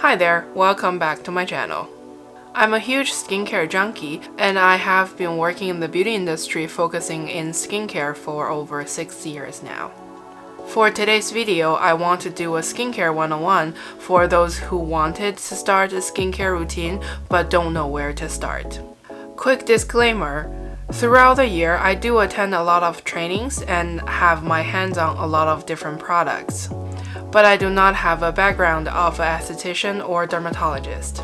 Hi there, welcome back to my channel. I'm a huge skincare junkie and I have been working in the beauty industry focusing in skincare for over 6 years now. For today's video, I want to do a skincare 101 for those who wanted to start a skincare routine but don't know where to start. Quick disclaimer, throughout the year I do attend a lot of trainings and have my hands on a lot of different products. But I do not have a background of an esthetician or dermatologist.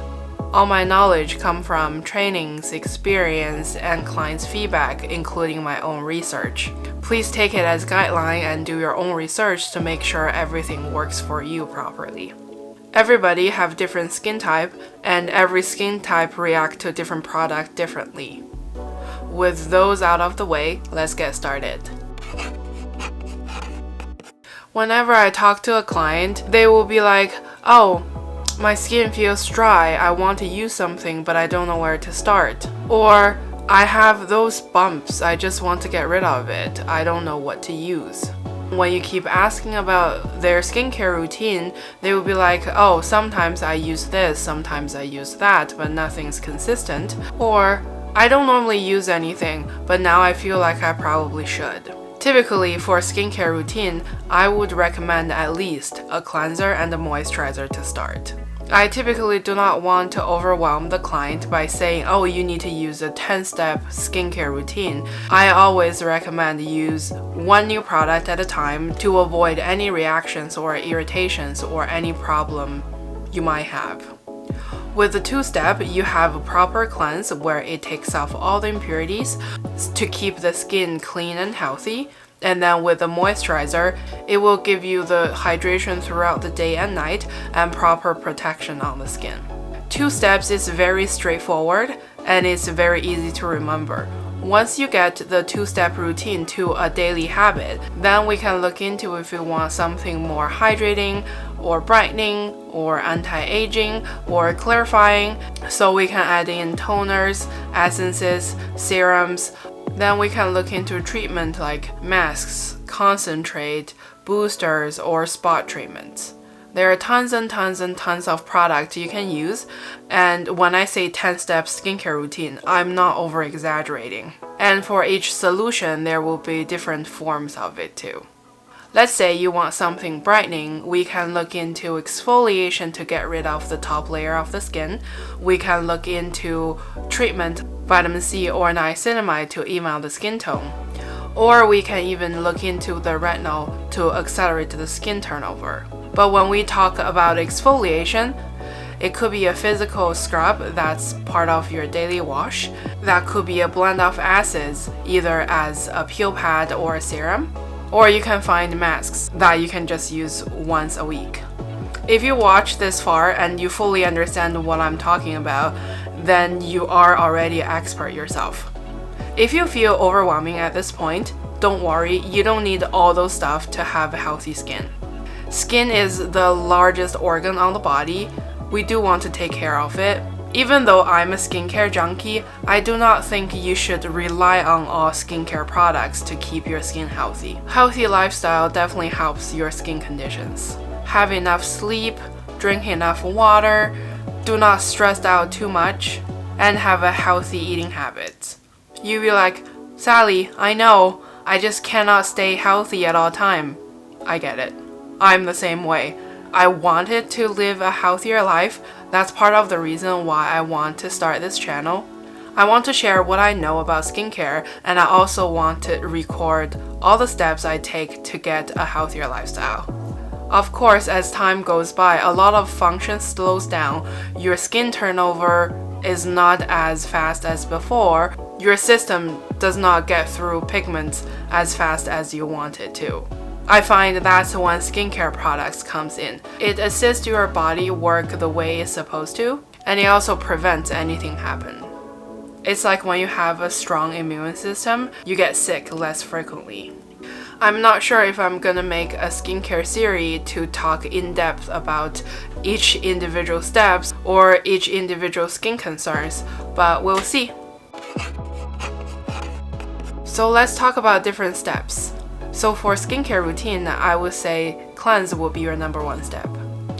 All my knowledge comes from trainings, experience, and clients' feedback, including my own research. Please take it as guideline and do your own research to make sure everything works for you properly. Everybody have different skin type, and every skin type react to different product differently. With those out of the way, let's get started. Whenever I talk to a client, they will be like, oh, my skin feels dry, I want to use something but I don't know where to start. Or, I have those bumps, I just want to get rid of it, I don't know what to use. When you keep asking about their skincare routine, they will be like, oh, sometimes I use this, sometimes I use that, but nothing's consistent. Or, I don't normally use anything, but now I feel like I probably should. Typically, for a skincare routine, I would recommend at least a cleanser and a moisturizer to start. I typically do not want to overwhelm the client by saying, oh, you need to use a 10-step skincare routine. I always recommend use one new product at a time to avoid any reactions or irritations or any problem you might have. With the 2-step, you have a proper cleanse where it takes off all the impurities to keep the skin clean and healthy. And then with the moisturizer, it will give you the hydration throughout the day and night and proper protection on the skin. 2 steps is very straightforward and it's very easy to remember. Once you get the 2-step routine to a daily habit, then we can look into if you want something more hydrating or brightening or anti-aging or clarifying, so we can add in toners, essences, serums. Then we can look into treatment like masks, concentrate, boosters, or spot treatments. There are tons and tons and tons of products you can use, and when I say 10-step skincare routine, I'm not over-exaggerating. And for each solution, there will be different forms of it too. Let's say you want something brightening, we can look into exfoliation to get rid of the top layer of the skin. We can look into treatment, vitamin C or niacinamide to even out the skin tone. Or we can even look into the retinol to accelerate the skin turnover. But when we talk about exfoliation, it could be a physical scrub that's part of your daily wash. That could be a blend of acids, either as a peel pad or a serum. Or you can find masks that you can just use once a week. If you watch this far and you fully understand what I'm talking about, then you are already an expert yourself. If you feel overwhelming at this point, don't worry, you don't need all those stuff to have healthy skin. Skin is the largest organ on the body. We do want to take care of it. Even though I'm a skincare junkie, I do not think you should rely on all skincare products to keep your skin healthy. Healthy lifestyle definitely helps your skin conditions. Have enough sleep, drink enough water, do not stress out too much, and have a healthy eating habit. You'll be like, Sally, I know, I just cannot stay healthy at all time. I get it. I'm the same way. I wanted to live a healthier life. That's part of the reason why I want to start this channel. I want to share what I know about skincare, and I also want to record all the steps I take to get a healthier lifestyle. Of course, as time goes by, a lot of function slows down. Your skin turnover is not as fast as before. Your system does not get through pigments as fast as you want it to. I find that's when skincare products comes in. It assists your body work the way it's supposed to, and it also prevents anything happen. It's like when you have a strong immune system, you get sick less frequently. I'm not sure if I'm gonna make a skincare series to talk in depth about each individual steps or each individual skin concerns, but we'll see. So let's talk about different steps. So for skincare routine, I would say cleanse will be your number 1 step.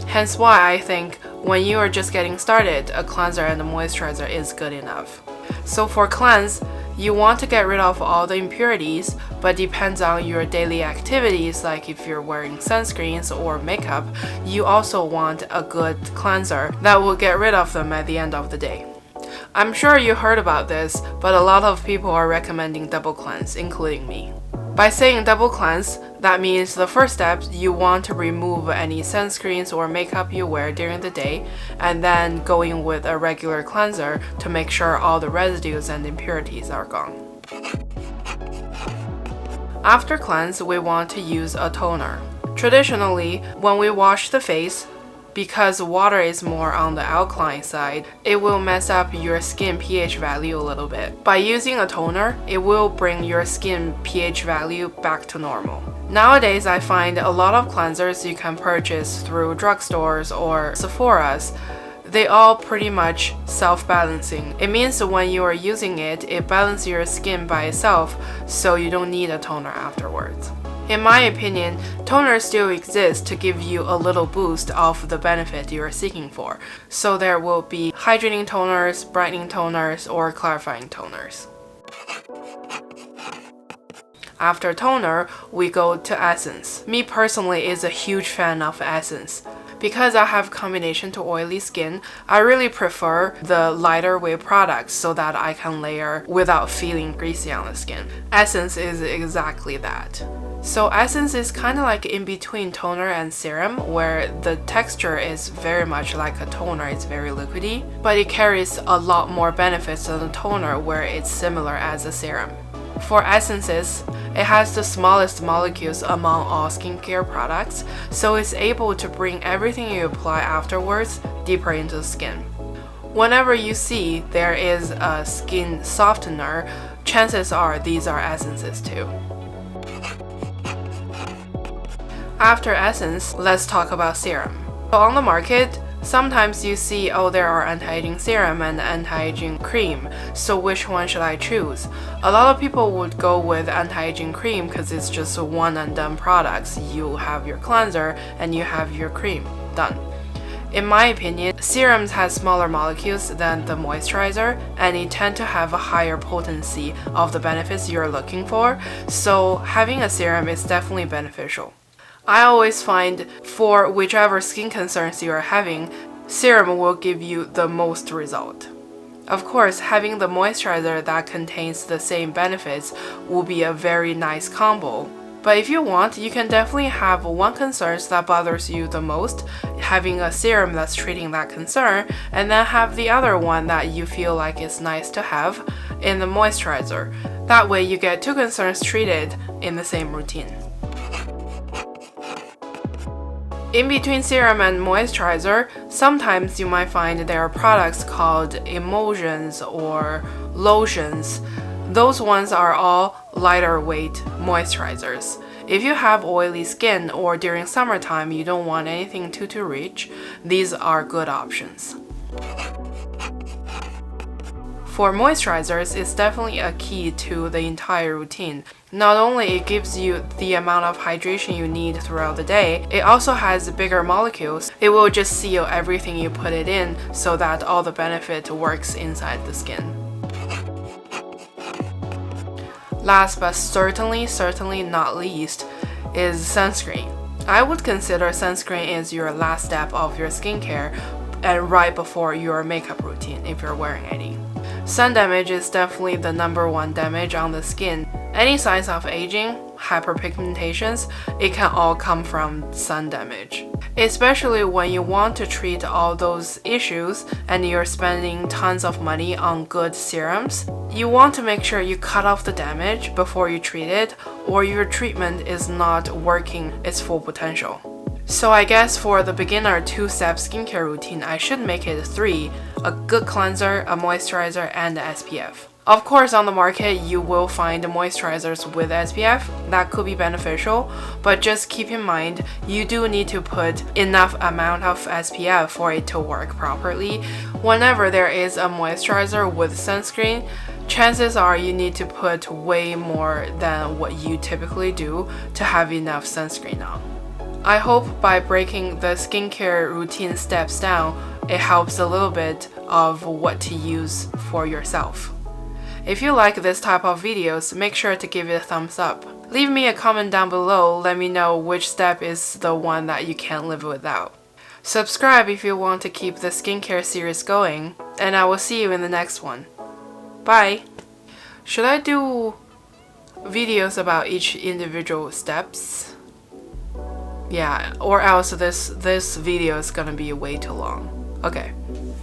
Hence why I think when you are just getting started, a cleanser and a moisturizer is good enough. So for cleanse, you want to get rid of all the impurities, but depends on your daily activities, like if you're wearing sunscreens or makeup, you also want a good cleanser that will get rid of them at the end of the day. I'm sure you heard about this, but a lot of people are recommending double cleanse, including me. By saying double cleanse, that means the first step, you want to remove any sunscreens or makeup you wear during the day, and then going with a regular cleanser to make sure all the residues and impurities are gone. After cleanse, we want to use a toner. Traditionally, when we wash the face, because water is more on the alkaline side, it will mess up your skin pH value a little bit. By using a toner, it will bring your skin pH value back to normal. Nowadays, I find a lot of cleansers you can purchase through drugstores or Sephora's. They all pretty much self-balancing. It means when you are using it, it balances your skin by itself, so you don't need a toner afterwards. In my opinion, toners still exist to give you a little boost of the benefit you are seeking for. So there will be hydrating toners, brightening toners, or clarifying toners. After toner, we go to essence. Me personally is a huge fan of essence. Because I have combination to oily skin, I really prefer the lighter weight products so that I can layer without feeling greasy on the skin. Essence is exactly that. So essence is kind of like in between toner and serum, where the texture is very much like a toner, it's very liquidy, but it carries a lot more benefits than a toner where it's similar as a serum. For essences, it has the smallest molecules among all skincare products, so it's able to bring everything you apply afterwards deeper into the skin. Whenever you see there is a skin softener, chances are these are essences too. After essence, let's talk about serum. So on the market, sometimes you see, there are anti-aging serum and anti-aging cream, so which one should I choose? A lot of people would go with anti-aging cream because it's just a one and done products. You have your cleanser and you have your cream, done. In my opinion, serums have smaller molecules than the moisturizer, and it tend to have a higher potency of the benefits you're looking for, so having a serum is definitely beneficial. I always find for whichever skin concerns you are having, serum will give you the most result. Of course, having the moisturizer that contains the same benefits will be a very nice combo. But if you want, you can definitely have one concern that bothers you the most, having a serum that's treating that concern, and then have the other one that you feel like is nice to have in the moisturizer. That way you get two concerns treated in the same routine. In between serum and moisturizer, sometimes you might find there are products called emulsions or lotions. Those ones are all lighter weight moisturizers. If you have oily skin or during summertime you don't want anything too rich, these are good options. For moisturizers, it's definitely a key to the entire routine. Not only it gives you the amount of hydration you need throughout the day, it also has bigger molecules. It will just seal everything you put it in so that all the benefit works inside the skin. Last but certainly not least is sunscreen. I would consider sunscreen is your last step of your skincare and right before your makeup routine if you're wearing any. Sun damage is definitely the number one damage on the skin. Any signs of aging, hyperpigmentations, it can all come from sun damage. Especially when you want to treat all those issues and you're spending tons of money on good serums, you want to make sure you cut off the damage before you treat it, or your treatment is not working its full potential. So I guess for the beginner 2-step skincare routine, I should make it 3, a good cleanser, a moisturizer, and a SPF. Of course, on the market, you will find moisturizers with SPF. That could be beneficial, but just keep in mind, you do need to put enough amount of SPF for it to work properly. Whenever there is a moisturizer with sunscreen, chances are you need to put way more than what you typically do to have enough sunscreen on. I hope by breaking the skincare routine steps down, it helps a little bit of what to use for yourself. If you like this type of videos, make sure to give it a thumbs up. Leave me a comment down below, let me know which step is the one that you can't live without. Subscribe if you want to keep the skincare series going, and I will see you in the next one. Bye! Should I do videos about each individual steps? Yeah, or else this video is gonna be way too long. Okay.